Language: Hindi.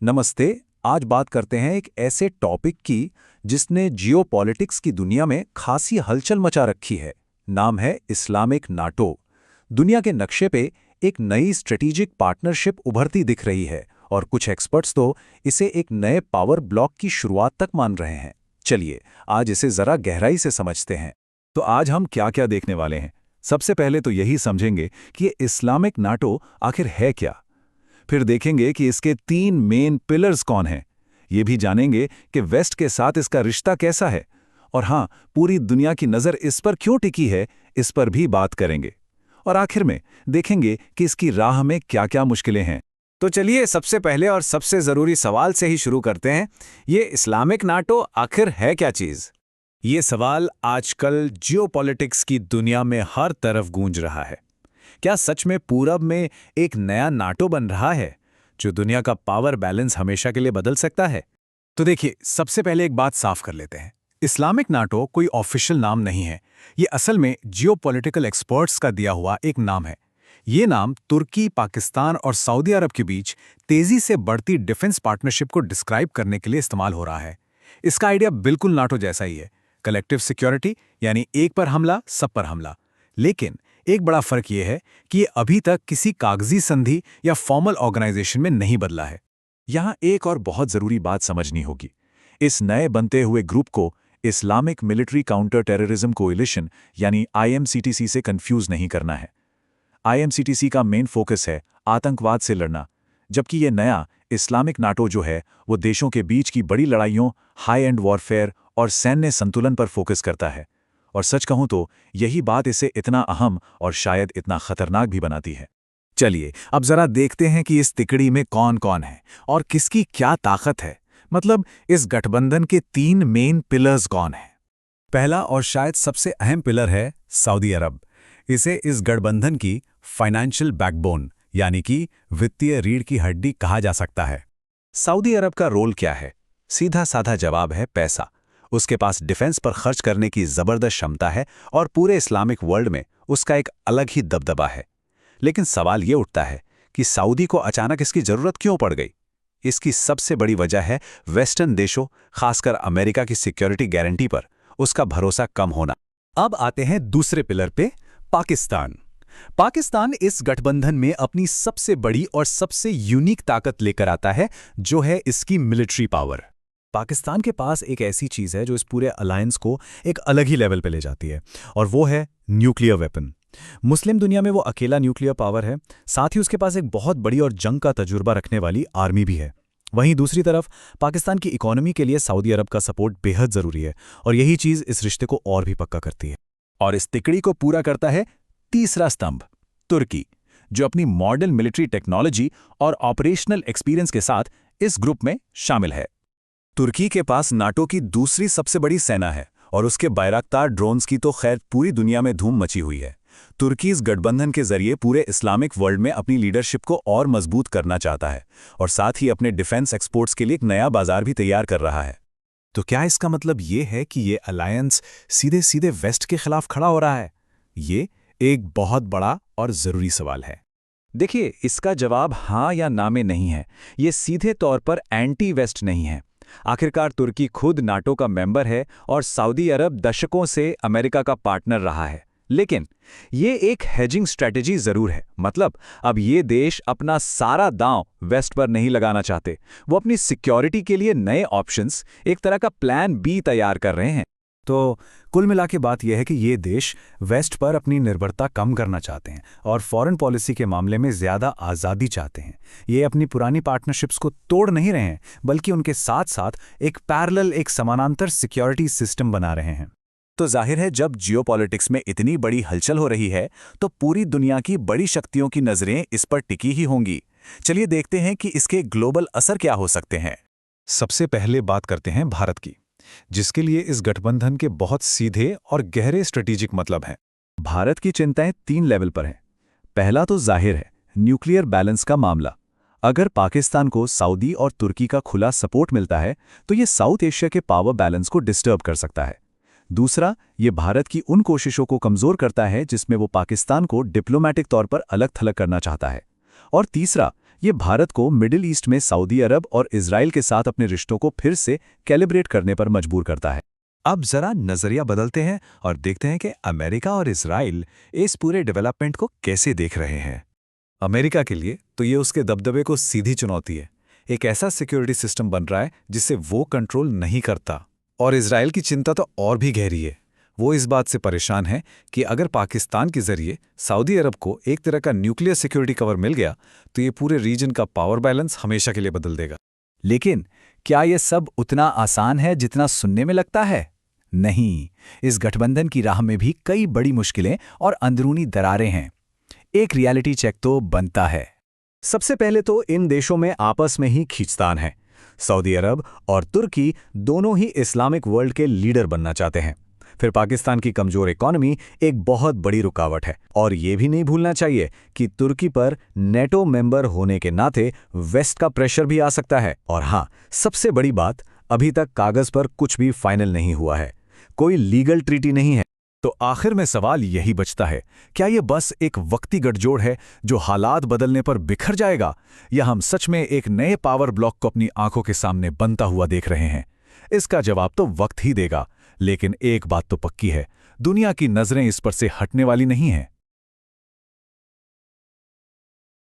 नमस्ते। आज बात करते हैं एक ऐसे टॉपिक की जिसने जियोपॉलिटिक्स की दुनिया में खासी हलचल मचा रखी है। नाम है इस्लामिक नाटो। दुनिया के नक्शे पे एक नई स्ट्रेटेजिक पार्टनरशिप उभरती दिख रही है और कुछ एक्सपर्ट्स तो इसे एक नए पावर ब्लॉक की शुरुआत तक मान रहे हैं। चलिए आज इसे जरा गहराई से समझते हैं। तो आज हम क्या-क्या देखने वाले हैं। सबसे पहले तो यही समझेंगे कि ये इस्लामिक नाटो आखिर है क्या। फिर देखेंगे कि इसके 3 मेन पिलर्स कौन हैं। ये भी जानेंगे कि वेस्ट के साथ इसका रिश्ता कैसा है। और हाँ, पूरी दुनिया की नज़र इस पर क्यों टिकी है, इस पर भी बात करेंगे। और आखिर में देखेंगे कि इसकी राह में क्या-क्या मुश्किलें हैं। तो चलिए सबसे पहले और सबसे ज़रूरी सवाल से ही शुरू करते हैं। ये इस्लामिक नाटो आखिर है क्या चीज़? ये सवाल आजकल जियोपॉलिटिक्स की दुनिया में हर तरफ गूंज रहा है। क्या सच में पूरब में एक नया नाटो बन रहा है जो दुनिया का पावर बैलेंस हमेशा के लिए बदल सकता है? तो देखिए, सबसे पहले एक बात साफ कर लेते हैं। इस्लामिक नाटो कोई ऑफिशियल नाम नहीं है। ये असल में जियोपॉलिटिकल एक्सपर्ट्स का दिया हुआ एक नाम है। ये नाम तुर्की, पाकिस्तान और सऊदी अरब के बीच तेजी से बढ़ती डिफेंस पार्टनरशिप को डिस्क्राइब करने के लिए इस्तेमाल हो रहा है। इसका आइडिया बिल्कुल नाटो जैसा ही है, कलेक्टिव सिक्योरिटी, यानी एक पर हमला सब पर हमला। लेकिन एक बड़ा फर्क यह है कि ये अभी तक किसी कागजी संधि या फॉर्मल ऑर्गेनाइजेशन में नहीं बदला है। यहाँ एक और बहुत जरूरी बात समझनी होगी। इस नए बनते हुए ग्रुप को Islamic military counter terrorism coalition यानी IMCTC से कंफ्यूज नहीं करना है। IMCTC का मेन फोकस है आतंकवाद से लड़ना, जबकि ये नया इस्लामिक नाटो जो है वो देशों के बीच की बड़ी लड़ाइयों, हाई एंड वॉरफेयर और सैन्य संतुलन पर फोकस करता है। और सच कहूं तो यही बात इसे इतना अहम और शायद इतना खतरनाक भी बनाती है। चलिए अब जरा देखते हैं कि इस तिकड़ी में कौन कौन है और किसकी क्या ताकत है। मतलब इस गठबंधन के 3 मेन पिलर्स कौन हैं। पहला और शायद सबसे अहम पिलर है सऊदी अरब। इसे इस गठबंधन की फाइनेंशियल बैकबोन यानी कि वित्तीय रीढ़ की हड्डी कहा जा सकता है। सऊदी अरब का रोल क्या है? सीधा साधा जवाब है पैसा। उसके पास डिफेंस पर खर्च करने की जबरदस्त क्षमता है और पूरे इस्लामिक वर्ल्ड में उसका एक अलग ही दबदबा है। लेकिन सवाल ये उठता है कि सऊदी को अचानक इसकी जरूरत क्यों पड़ गई? इसकी सबसे बड़ी वजह है वेस्टर्न देशों, खासकर अमेरिका की सिक्योरिटी गारंटी पर उसका भरोसा कम होना। अब आते हैं दूसरे पिलर पे, पाकिस्तान। पाकिस्तान इस गठबंधन में अपनी सबसे बड़ी और सबसे यूनिक ताकत लेकर आता है, जो है इसकी मिलिट्री पावर। पाकिस्तान के पास एक ऐसी चीज़ है जो इस पूरे अलायंस को एक अलग ही लेवल पे ले जाती है, और वो है न्यूक्लियर वेपन। मुस्लिम दुनिया में वो अकेला न्यूक्लियर पावर है, साथ ही उसके पास एक बहुत बड़ी और जंग का तजुर्बा रखने वाली आर्मी भी है। वहीं दूसरी तरफ पाकिस्तान की इकोनॉमी के लिए सऊदी अरब का सपोर्ट बेहद ज़रूरी है, और यही चीज़ इस रिश्ते को और भी पक्का करती है। और इस तिकड़ी को पूरा करता है तीसरा स्तंभ, तुर्की, जो अपनी मॉडर्न मिलिट्री टेक्नोलॉजी और ऑपरेशनल एक्सपीरियंस के साथ इस ग्रुप में शामिल है। तुर्की के पास नाटो की दूसरी सबसे बड़ी सेना है और उसके बायराक्तार ड्रोन्स की तो खैर पूरी दुनिया में धूम मची हुई है। तुर्की इस गठबंधन के जरिए पूरे इस्लामिक वर्ल्ड में अपनी लीडरशिप को और मजबूत करना चाहता है और साथ ही अपने डिफेंस एक्सपोर्ट्स के लिए एक नया बाजार भी तैयार कर रहा है। तो क्या इसका मतलब ये है कि ये अलायंस सीधे सीधे वेस्ट के खिलाफ खड़ा हो रहा है? ये एक बहुत बड़ा और ज़रूरी सवाल है। देखिए, इसका जवाब हाँ या ना में नहीं है। ये सीधे तौर पर एंटी वेस्ट नहीं है। आखिरकार तुर्की खुद नाटो का मेंबर है और सऊदी अरब दशकों से अमेरिका का पार्टनर रहा है। लेकिन ये एक हेजिंग स्ट्रेटेजी जरूर है। मतलब अब ये देश अपना सारा दांव वेस्ट पर नहीं लगाना चाहते। वो अपनी सिक्योरिटी के लिए नए ऑप्शंस, एक तरह का प्लान बी तैयार कर रहे हैं। तो कुल मिला के बात यह है कि ये देश वेस्ट पर अपनी निर्भरता कम करना चाहते हैं और फॉरेन पॉलिसी के मामले में ज़्यादा आज़ादी चाहते हैं। ये अपनी पुरानी पार्टनरशिप्स को तोड़ नहीं रहे हैं, बल्कि उनके साथ साथ एक पैरेलल, एक समानांतर सिक्योरिटी सिस्टम बना रहे हैं। तो जाहिर है, जब जियोपॉलिटिक्स में इतनी बड़ी हलचल हो रही है तो पूरी दुनिया की बड़ी शक्तियों की नज़रें इस पर टिकी ही होंगी। चलिए देखते हैं कि इसके ग्लोबल असर क्या हो सकते हैं। सबसे पहले बात करते हैं भारत की, जिसके लिए इस गठबंधन के बहुत सीधे और गहरे स्ट्रेटेजिक मतलब हैं। भारत की चिंताएं 3 लेवल पर हैं। पहला तो जाहिर है न्यूक्लियर बैलेंस का मामला। अगर पाकिस्तान को सऊदी और तुर्की का खुला सपोर्ट मिलता है तो ये साउथ एशिया के पावर बैलेंस को डिस्टर्ब कर सकता है। दूसरा, ये भारत की उन कोशिशों को कमजोर करता है जिसमें वो पाकिस्तान को डिप्लोमैटिक तौर पर अलग थलग करना चाहता है। और तीसरा, ये भारत को मिडिल ईस्ट में सऊदी अरब और इजराइल के साथ अपने रिश्तों को फिर से कैलिब्रेट करने पर मजबूर करता है। अब जरा नजरिया बदलते हैं और देखते हैं कि अमेरिका और इजराइल इस पूरे डेवलपमेंट को कैसे देख रहे हैं। अमेरिका के लिए तो ये उसके दबदबे को सीधी चुनौती है। एक ऐसा सिक्योरिटी सिस्टम बन रहा है जिसे वो कंट्रोल नहीं करता। और इजराइल की चिंता तो और भी गहरी है। वो इस बात से परेशान है कि अगर पाकिस्तान के जरिए सऊदी अरब को एक तरह का न्यूक्लियर सिक्योरिटी कवर मिल गया तो ये पूरे रीजन का पावर बैलेंस हमेशा के लिए बदल देगा। लेकिन क्या ये सब उतना आसान है जितना सुनने में लगता है? नहीं, इस गठबंधन की राह में भी कई बड़ी मुश्किलें और अंदरूनी दरारें हैं। एक रियलिटी चेक तो बनता है। सबसे पहले तो इन देशों में आपस में ही खींचतान है। सऊदी अरब और तुर्की दोनों ही इस्लामिक वर्ल्ड के लीडर बनना चाहते हैं। फिर पाकिस्तान की कमजोर इकोनॉमी एक बहुत बड़ी रुकावट है। और ये भी नहीं भूलना चाहिए कि तुर्की पर नेटो मेंबर होने के नाते वेस्ट का प्रेशर भी आ सकता है। और हाँ, सबसे बड़ी बात, अभी तक कागज पर कुछ भी फाइनल नहीं हुआ है। कोई लीगल ट्रीटी नहीं है। तो आखिर में सवाल यही बचता है, क्या ये बस एक वक्ती गठजोड़ है जो हालात बदलने पर बिखर जाएगा, या हम सच में एक नए पावर ब्लॉक को अपनी आंखों के सामने बनता हुआ देख रहे हैं? इसका जवाब तो वक्त ही देगा। लेकिन एक बात तो पक्की है, दुनिया की नजरें इस पर से हटने वाली नहीं हैं।